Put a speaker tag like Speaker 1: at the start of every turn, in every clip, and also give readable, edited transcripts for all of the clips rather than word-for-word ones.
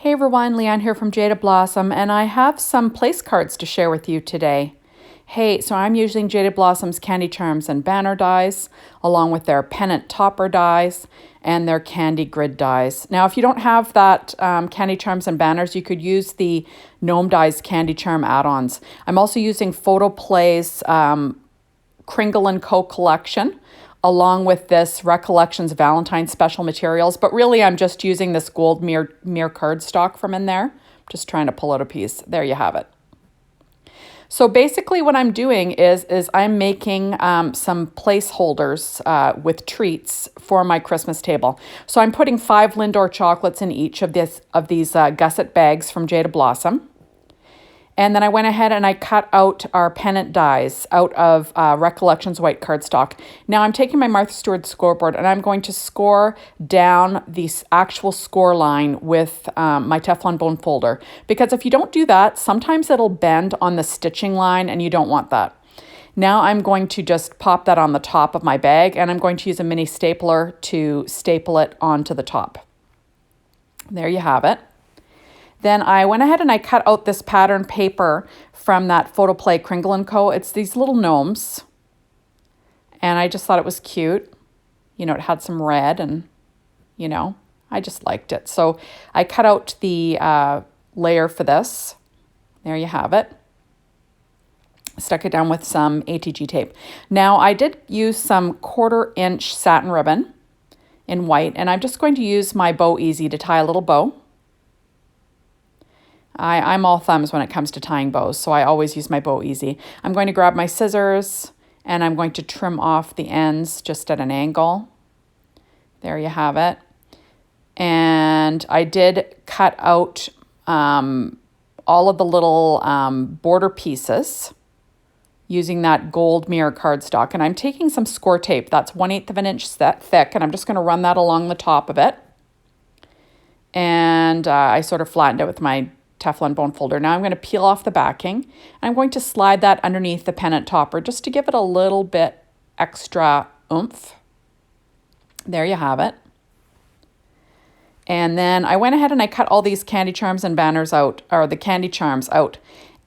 Speaker 1: Hey everyone, Leanne here from Jaded Blossom, and I have some place cards to share with you today. Hey, so I'm using Jaded Blossom's Candy Charms and Banner dies, along with their Pennant Topper dies and their Candy Grid dies. Now, if you don't have that Candy Charms and Banners, you could use the Gnome Dies Candy Charm add-ons. I'm also using Photo Play's Kringle & Co. collection, along with this Recollections Valentine special materials. But really, I'm just using this gold mirror cardstock from in there. Just trying to pull out a piece. There you have it. So basically what I'm doing is I'm making some placeholders with treats for my Christmas table. So I'm putting 5 Lindor chocolates in each of these Gusset bags from Jaded Blossom. And then I went ahead and I cut out our pennant dies out of Recollections white cardstock. Now I'm taking my Martha Stewart scoreboard and I'm going to score down the actual score line with my Teflon bone folder. Because if you don't do that, sometimes it'll bend on the stitching line and you don't want that. Now I'm going to just pop that on the top of my bag and I'm going to use a mini stapler to staple it onto the top. There you have it. Then I went ahead and I cut out this pattern paper from that Photo Play Kringle & Co. It's these little gnomes. And I just thought it was cute. You know, it had some red and, you know, I just liked it. So I cut out the layer for this. There you have it. Stuck it down with some ATG tape. Now I did use some 1/4-inch satin ribbon in white. And I'm just going to use my Bow Easy to tie a little bow. I'm all thumbs when it comes to tying bows, so I always use my Bow Easy. I'm going to grab my scissors and I'm going to trim off the ends just at an angle. There you have it. And I did cut out all of the little border pieces using that gold mirror cardstock. And I'm taking some score tape. That's 1/8 of an inch thick, and I'm just going to run that along the top of it. And I sort of flattened it with my Teflon bone folder. Now I'm going to peel off the backing. I'm going to slide that underneath the Pennant Topper just to give it a little bit extra oomph. There you have it. And then I went ahead and I cut all these Candy Charms and Banners out, or the Candy Charms out.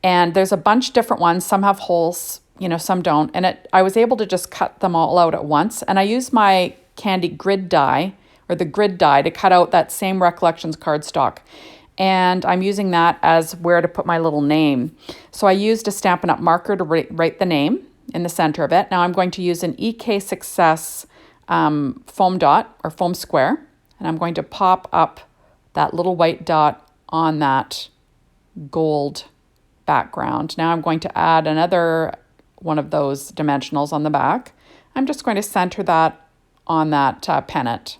Speaker 1: And there's a bunch of different ones. Some have holes, you know, some don't. And I was able to just cut them all out at once. And I used my Candy Grid die, or the Grid die, to cut out that same Recollections cardstock. And I'm using that as where to put my little name. So I used a Stampin' Up! Marker to write the name in the center of it. Now I'm going to use an EK Success foam dot or foam square. And I'm going to pop up that little white dot on that gold background. Now I'm going to add another one of those dimensionals on the back. I'm just going to center that on that pennant.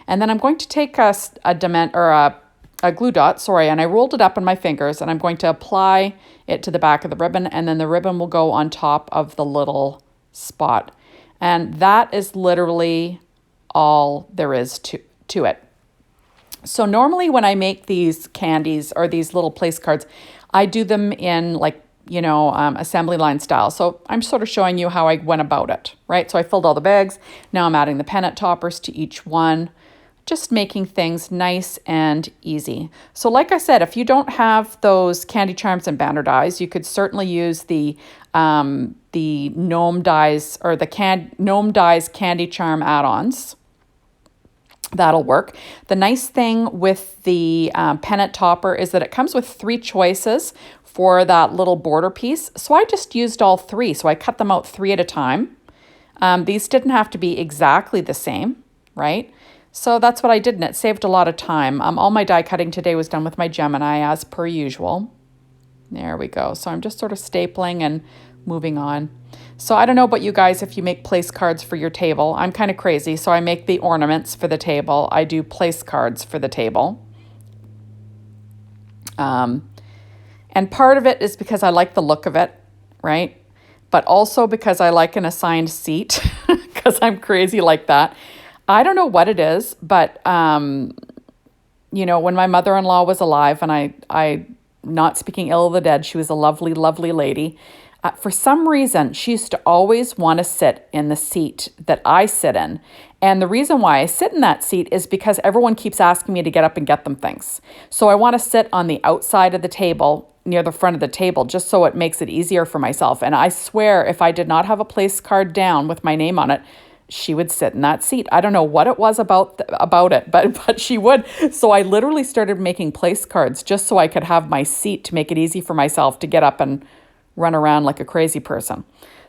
Speaker 1: And then I'm going to take a glue dot, and I rolled it up in my fingers, and I'm going to apply it to the back of the ribbon, and then the ribbon will go on top of the little spot. And that is literally all there is to it. So normally when I make these candies or these little place cards, I do them in assembly line style. So I'm sort of showing you how I went about it, right? So I filled all the bags. Now I'm adding the Pennant Toppers to each one. Just making things nice and easy. So like I said, if you don't have those Candy Charms and Banner dies, you could certainly use the Gnome dies or the Gnome dies Candy Charm add-ons. That'll work. The nice thing with the Pennant Topper is that it comes with 3 choices for that little border piece. So I just used all 3. So I cut them out 3 at a time. These didn't have to be exactly the same, right? So that's what I did, and it saved a lot of time. All my die cutting today was done with my Gemini, as per usual. There we go. So I'm just sort of stapling and moving on. So I don't know about you guys if you make place cards for your table. I'm kind of crazy, so I make the ornaments for the table. I do place cards for the table. And part of it is because I like the look of it, right? But also because I like an assigned seat, because I'm crazy like that. I don't know what it is, but, when my mother-in-law was alive, and I not speaking ill of the dead, she was a lovely, lovely lady. For some reason, she used to always want to sit in the seat that I sit in. And the reason why I sit in that seat is because everyone keeps asking me to get up and get them things. So I want to sit on the outside of the table, near the front of the table, just so it makes it easier for myself. And I swear, if I did not have a place card down with my name on it, she would sit in that seat. I don't know what it was about it, but she would. So I literally started making place cards just so I could have my seat to make it easy for myself to get up and run around like a crazy person.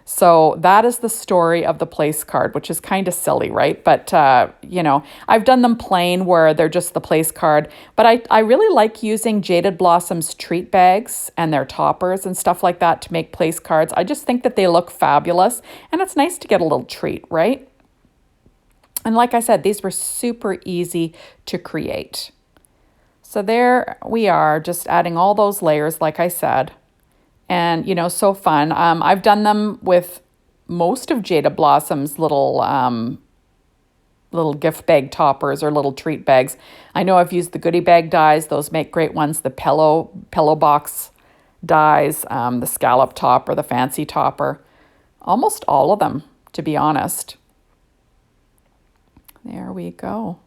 Speaker 1: So that is the story of the place card, which is kind of silly, right? But, I've done them plain where they're just the place card. But I really like using Jaded Blossom's treat bags and their toppers and stuff like that to make place cards. I just think that they look fabulous. And it's nice to get a little treat, right? And like I said, these were super easy to create. So there we are, just adding all those layers, like I said. And, so fun. I've done them with most of Jaded Blossom's little gift bag toppers or little treat bags. I know I've used the goodie bag dies. Those make great ones. The pillow box dies, the scallop topper, the fancy topper. Almost all of them, to be honest. There we go.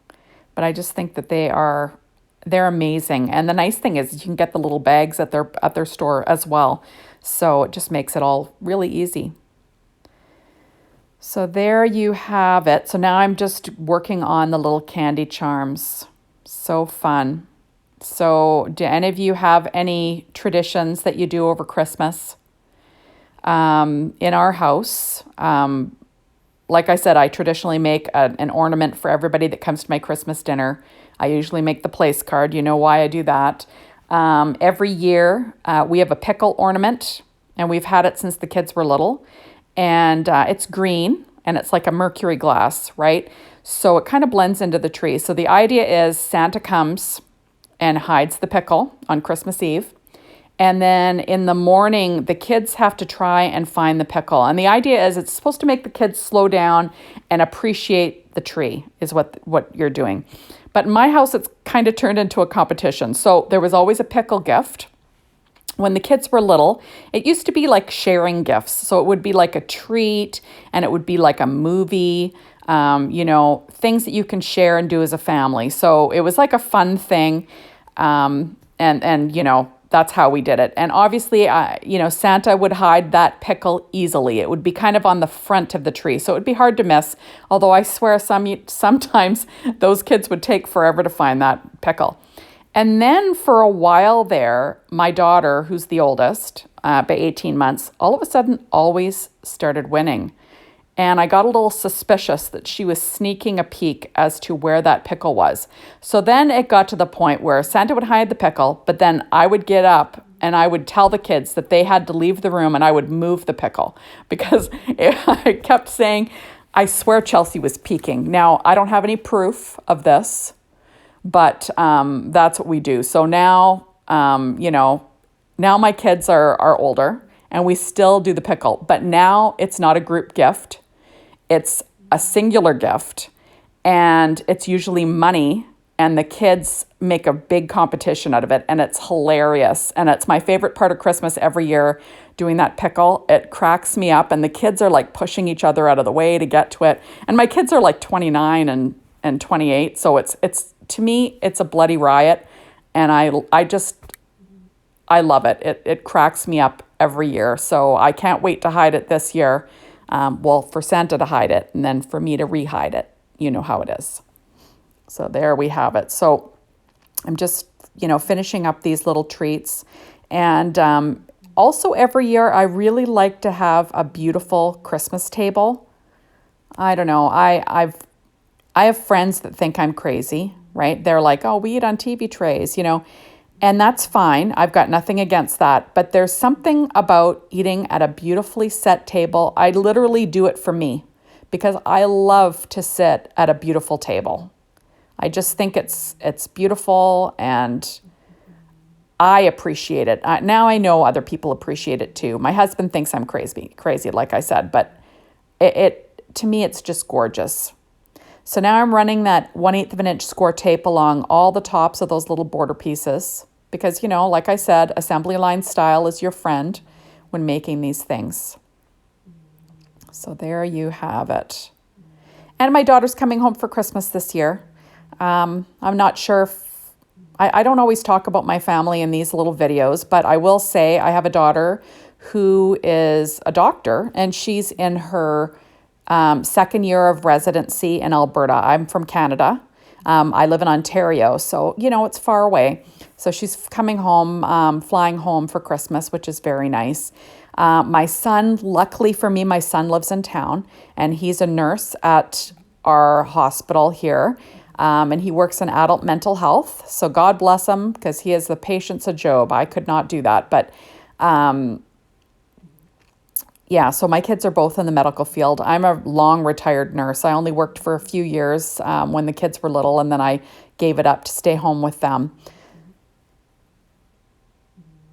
Speaker 1: But I just think that they're amazing. And the nice thing is you can get the little bags at their store as well. So it just makes it all really easy. So there you have it. So now I'm just working on the little candy charms. So fun. So do any of you have any traditions that you do over Christmas? In our house, like I said, I traditionally make an ornament for everybody that comes to my Christmas dinner. I usually make the place card. You know why I do that. Every year, we have a pickle ornament, and we've had it since the kids were little. And it's green, and it's like a mercury glass, right? So it kind of blends into the tree. So the idea is Santa comes and hides the pickle on Christmas Eve. And then in the morning, the kids have to try and find the pickle. And the idea is it's supposed to make the kids slow down and appreciate the tree is what you're doing. But in my house, it's kind of turned into a competition. So there was always a pickle gift. When the kids were little, it used to be like sharing gifts. So it would be like a treat and it would be like a movie, things that you can share and do as a family. So it was like a fun thing. That's how we did it. And obviously, Santa would hide that pickle easily. It would be kind of on the front of the tree. So it would be hard to miss. Although I swear sometimes those kids would take forever to find that pickle. And then for a while there, my daughter, who's the oldest, by 18 months, all of a sudden always started winning. And I got a little suspicious that she was sneaking a peek as to where that pickle was. So then it got to the point where Santa would hide the pickle, but then I would get up and I would tell the kids that they had to leave the room and I would move the pickle because I kept saying, I swear Chelsea was peeking. Now, I don't have any proof of this, but that's what we do. So now, now my kids are older and we still do the pickle, but now it's not a group gift. It's a singular gift, and it's usually money, and the kids make a big competition out of it, and it's hilarious. And it's my favorite part of Christmas every year, doing that pickle. It cracks me up, and the kids are like pushing each other out of the way to get to it. And my kids are like 29 and 28, so it's to me, it's a bloody riot, and I love it. It cracks me up every year, so I can't wait to hide it this year. For Santa to hide it and then for me to re-hide it. You know how it is. So there we have it. So I'm just, finishing up these little treats. And also every year I really like to have a beautiful Christmas table. I don't know. I have friends that think I'm crazy, right? They're like, oh, we eat on TV trays, And that's fine. I've got nothing against that. But there's something about eating at a beautifully set table. I literally do it for me because I love to sit at a beautiful table. I just think it's beautiful and I appreciate it. Now I know other people appreciate it too. My husband thinks I'm crazy, like I said, but it to me, it's just gorgeous. So now I'm running that 1/8 of an inch score tape along all the tops of those little border pieces because, like I said, assembly line style is your friend when making these things. So there you have it. And my daughter's coming home for Christmas this year. I'm not sure if, I don't always talk about my family in these little videos, but I will say I have a daughter who is a doctor, and she's in her second year of residency in Alberta. I'm from Canada. I live in Ontario, so, it's far away. So she's coming home, flying home for Christmas, which is very nice. My son, luckily for me, my son lives in town, and he's a nurse at our hospital here. And he works in adult mental health. So God bless him, because he is the patience of Job. I could not do that. But yeah, so my kids are both in the medical field. I'm a long retired nurse. I only worked for a few years when the kids were little, and then I gave it up to stay home with them.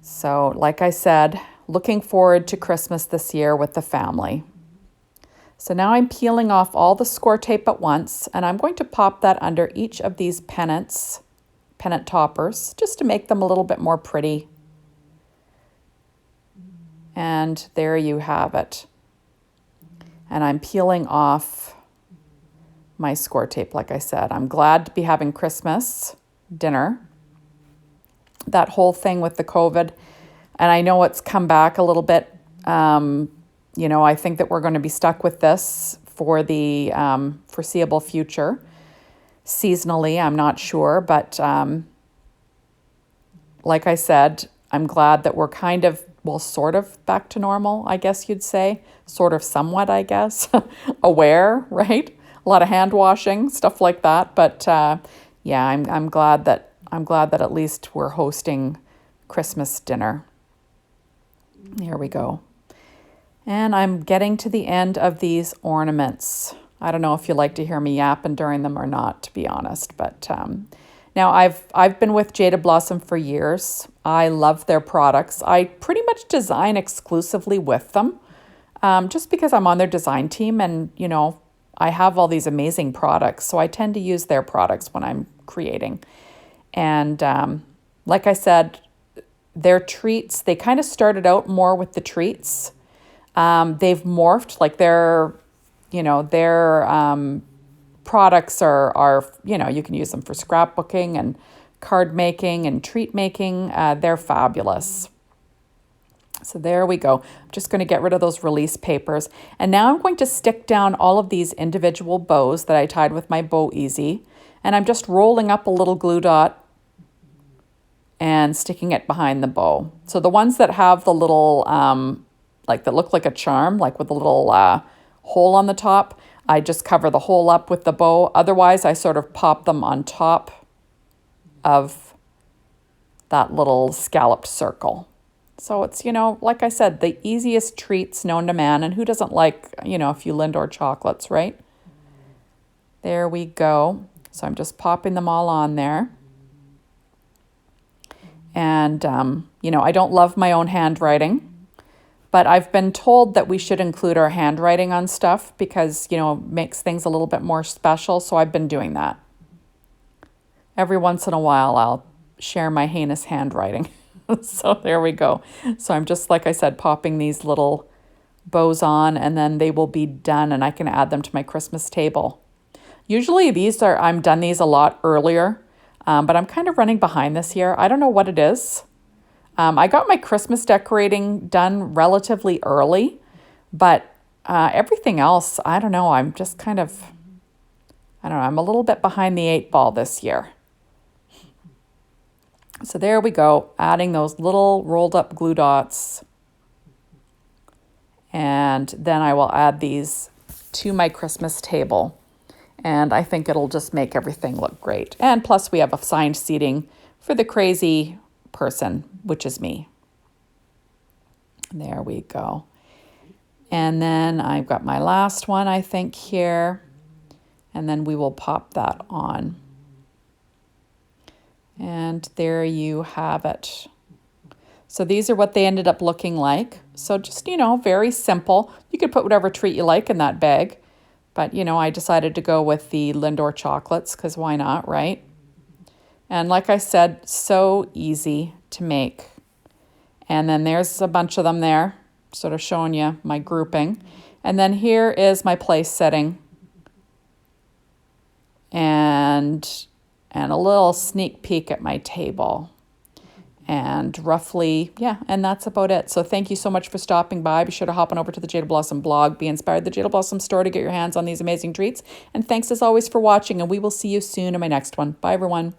Speaker 1: So like I said, looking forward to Christmas this year with the family. So now I'm peeling off all the score tape at once, and I'm going to pop that under each of these pennant toppers, just to make them a little bit more pretty. And there you have it. And I'm peeling off my score tape, like I said. I'm glad to be having Christmas dinner. That whole thing with the COVID, and I know it's come back a little bit. I think that we're going to be stuck with this for the foreseeable future. Seasonally, I'm not sure, but like I said, I'm glad that we're kind of, sort of back to normal, I guess you'd say. Sort of somewhat, I guess. Aware, right? A lot of hand washing, stuff like that. But yeah, I'm glad that at least we're hosting Christmas dinner. Here we go. And I'm getting to the end of these ornaments. I don't know if you like to hear me yapping during them or not, to be honest. But now I've been with Jaded Blossom for years. I love their products. I pretty much design exclusively with them, just because I'm on their design team, and I have all these amazing products. So I tend to use their products when I'm creating. And like I said, their treats, they kind of started out more with the treats. They've morphed, like their products are you can use them for scrapbooking and card making and treat making. They're fabulous. So there we go. I'm just going to get rid of those release papers. And now I'm going to stick down all of these individual bows that I tied with my Bow Easy. And I'm just rolling up a little glue dot and sticking it behind the bow. So the ones that have the little, that look like a charm, like with a little hole on the top, I just cover the hole up with the bow. Otherwise, I sort of pop them on top of that little scalloped circle. So it's, like I said, the easiest treats known to man. And who doesn't like, a few Lindor chocolates, right? There we go. So I'm just popping them all on there. And, I don't love my own handwriting, but I've been told that we should include our handwriting on stuff because, it makes things a little bit more special. So I've been doing that. Every once in a while, I'll share my heinous handwriting. So there we go. So I'm just, like I said, popping these little bows on, and then they will be done, and I can add them to my Christmas table. Usually I'm done these a lot earlier. But I'm kind of running behind this year. I don't know what it is. I got my Christmas decorating done relatively early, but everything else, I don't know. I'm just kind of, I'm a little bit behind the 8 ball this year. So there we go, adding those little rolled up glue dots. And then I will add these to my Christmas table. And I think it'll just make everything look great. And plus we have assigned seating for the crazy person, which is me. There we go. And then I've got my last one, I think, here. And then we will pop that on. And there you have it. So these are what they ended up looking like. So just, very simple. You could put whatever treat you like in that bag. But, I decided to go with the Lindor chocolates because why not, right? And like I said, so easy to make. And then there's a bunch of them there, sort of showing you my grouping. And then here is my place setting and a little sneak peek at my table. And roughly, yeah, and that's about it. So thank you so much for stopping by. Be sure to hop on over to the Jaded Blossom blog, Be Inspired, the Jaded Blossom store, to get your hands on these amazing treats. And thanks as always for watching, and we will see you soon in my next one. Bye, everyone.